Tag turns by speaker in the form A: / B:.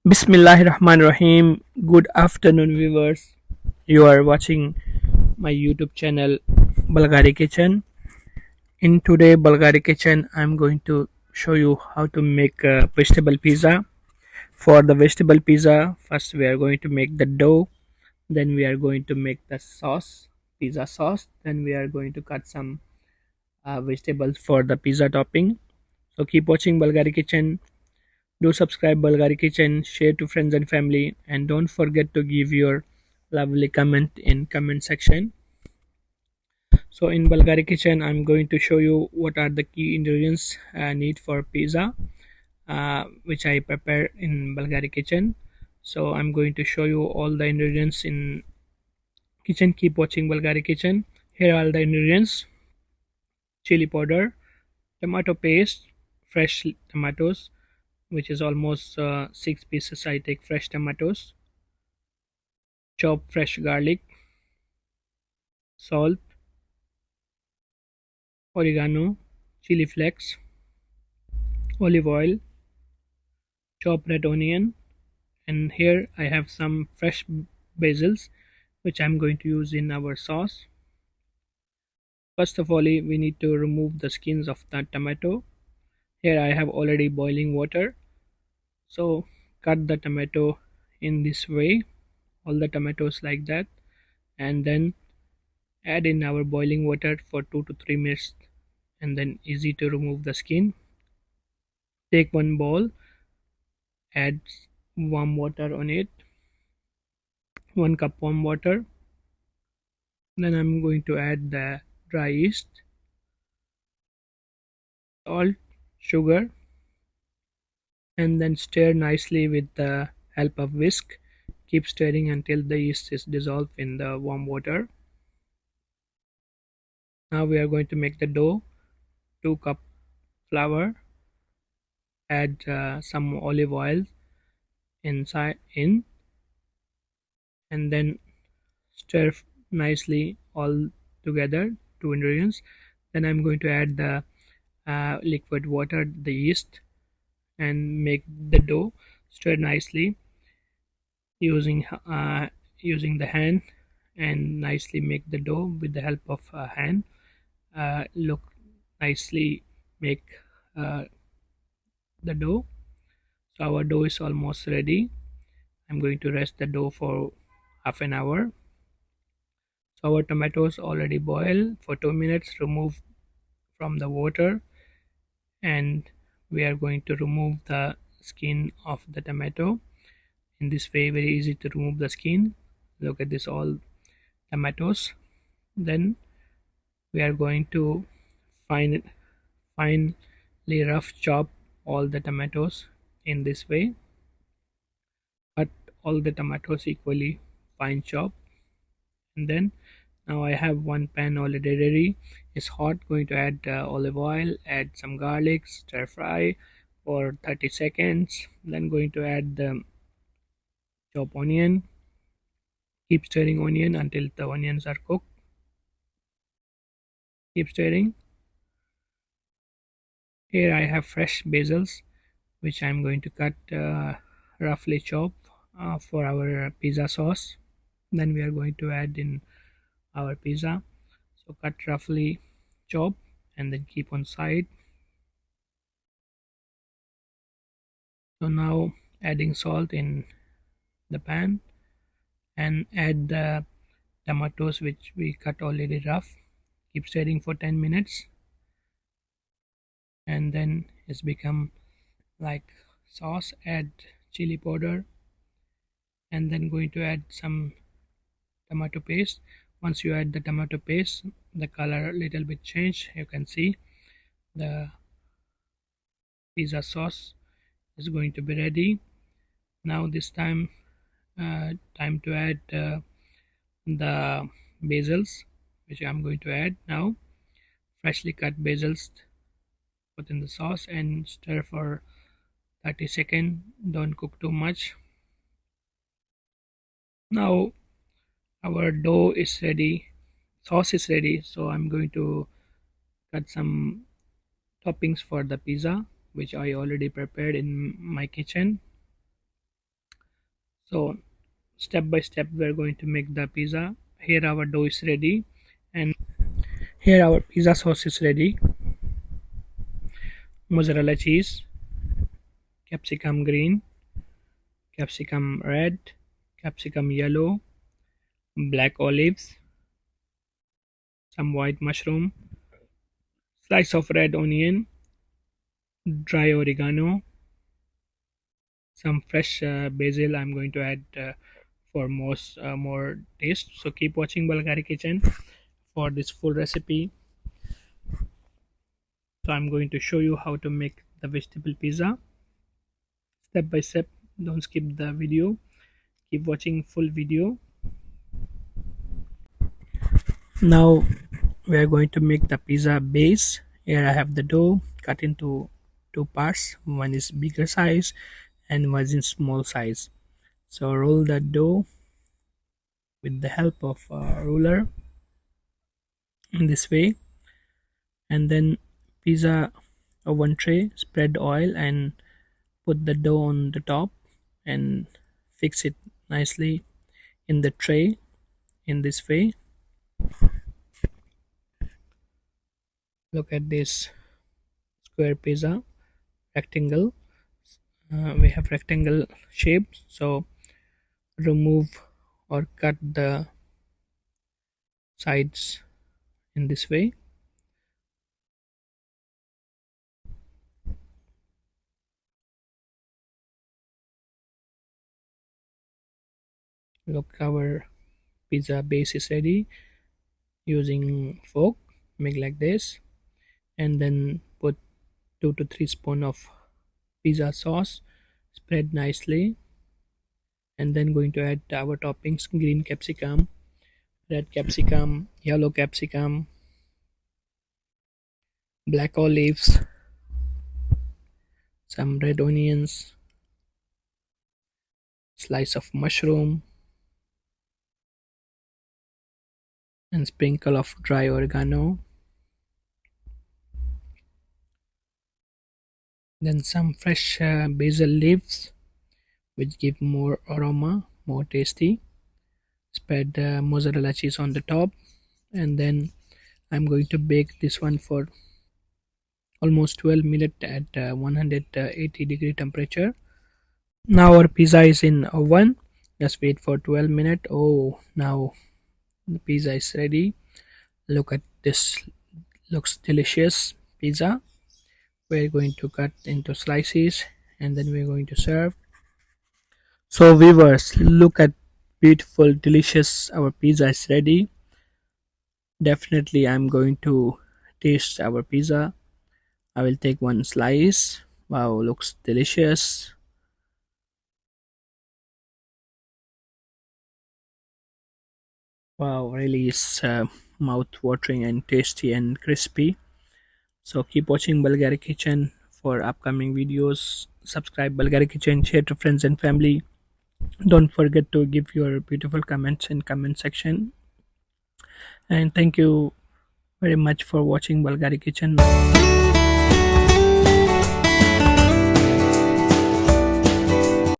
A: Bismillahirrahmanirrahim. Good afternoon, viewers. You are watching my YouTube channel, Balghari Kitchen. In today Balghari Kitchen, I'm going to show you how to make a vegetable pizza. For the vegetable pizza, first we are going to make the dough. Then we are going to make the sauce, pizza sauce. Then we are going to cut some vegetables for the pizza topping. So keep watching Balghari Kitchen. Do subscribe Balghari Kitchen, share to friends and family, and don't forget to give your lovely comment in comment section. So in Balghari Kitchen, I'm going to show you what are the key ingredients need for pizza, which I prepare in Balghari Kitchen. So I'm going to show you all the ingredients in kitchen. Keep watching Balghari Kitchen. Here are the ingredients: chili powder, tomato paste, fresh tomatoes, which is almost 6 pieces. I take fresh tomatoes, chop fresh garlic, salt, oregano, chili flakes, olive oil, chopped red onion, and here I have some fresh basils which I'm going to use in our sauce. First of all, we need to remove the skins of the tomato. Here I have already boiling water. So cut the tomato in this way, all the tomatoes like that, and then add in our boiling water for 2 to 3 minutes, and then easy to remove the skin. Take one bowl, add warm water on it, 1 cup warm water. Then I'm going to add the dry yeast, salt, sugar, and then stir nicely with the help of whisk. Keep stirring until the yeast is dissolved in the warm water. Now we are going to make the dough. 2 cup flour, add some olive oil inside in, and then stir nicely all together, two ingredients. Then I'm going to add the liquid water, the yeast, and make the dough. Stir nicely using using the hand, and nicely make the dough with the help of a hand. Look nicely, make uh, the dough. So our dough is almost ready. I'm going to rest the dough for half an hour. So our tomatoes already boil for 2 minutes. Remove from the water, and we are going to remove the skin of the tomato. In this way, very easy to remove the skin. Look at this, all tomatoes. Then we are going to finely rough chop all the tomatoes in this way. Cut all the tomatoes equally fine chop, and then now I have one pan already ready. It's hot. Going to add olive oil, add some garlic, stir fry for 30 seconds. Then going to add the chop onion. Keep stirring onion until the onions are cooked. Keep stirring. Here I have fresh basils, which I'm going to cut roughly chop for our pizza sauce. Then we are going to add in our pizza. So cut roughly chop, and then keep on side. So now adding salt in the pan, and add the tomatoes which we cut already rough. Keep stirring for 10 minutes, and then it's become like sauce. Add chili powder, and then going to add some tomato paste. Once you add the tomato paste, the color a little bit change. You can see the pizza sauce is going to be ready. Now this time time to add the basils, which I'm going to add now. Freshly cut basils, put in the sauce and stir for 30 seconds. Don't cook too much. Now our dough is ready, sauce is ready. So I'm going to cut some toppings for the pizza, which I already prepared in my kitchen. So step by step we're going to make the pizza. Here our dough is ready, and here our pizza sauce is ready. Mozzarella cheese, capsicum green, capsicum red, capsicum yellow, black olives, some white mushroom, slice of red onion, dry oregano, some fresh basil. I'm going to add for more taste. So keep watching Balghari Kitchen for this full recipe. So I'm going to show you how to make the vegetable pizza step by step. Don't skip the video. Keep watching full video. Now we are going to make the pizza base. Here I have the dough cut into two parts. One is bigger size and one is in small size. So roll the dough with the help of a ruler in this way, and then pizza oven tray, spread oil and put the dough on the top and fix it nicely in the tray in this way. Look at this square pizza rectangle. We have rectangle shape, so remove or cut the sides in this way. Look, our pizza base is ready. Using fork, make like this, and then put 2 to 3 spoon of pizza sauce, spread nicely, and then going to add our toppings: green capsicum, red capsicum, yellow capsicum, black olives, some red onions, slice of mushroom, and sprinkle of dry oregano, then some fresh basil leaves which give more aroma, more tasty. Spread mozzarella cheese on the top, and then I'm going to bake this one for almost 12 minutes at 180-degree temperature. Now our pizza is in oven. Just wait for 12 minutes. Oh, now the pizza is ready. Look at this, looks delicious pizza. We're going to cut into slices and then we're going to serve. So viewers, look at beautiful, delicious, our pizza is ready. Definitely I'm going to taste our pizza. I will take one slice. Wow, looks delicious. Wow, really is mouth watering and tasty and crispy. So keep watching Balghari Kitchen for upcoming videos. Subscribe Balghari Kitchen, share to friends and family. Don't forget to give your beautiful comments in comment section. And thank you very much for watching Balghari Kitchen.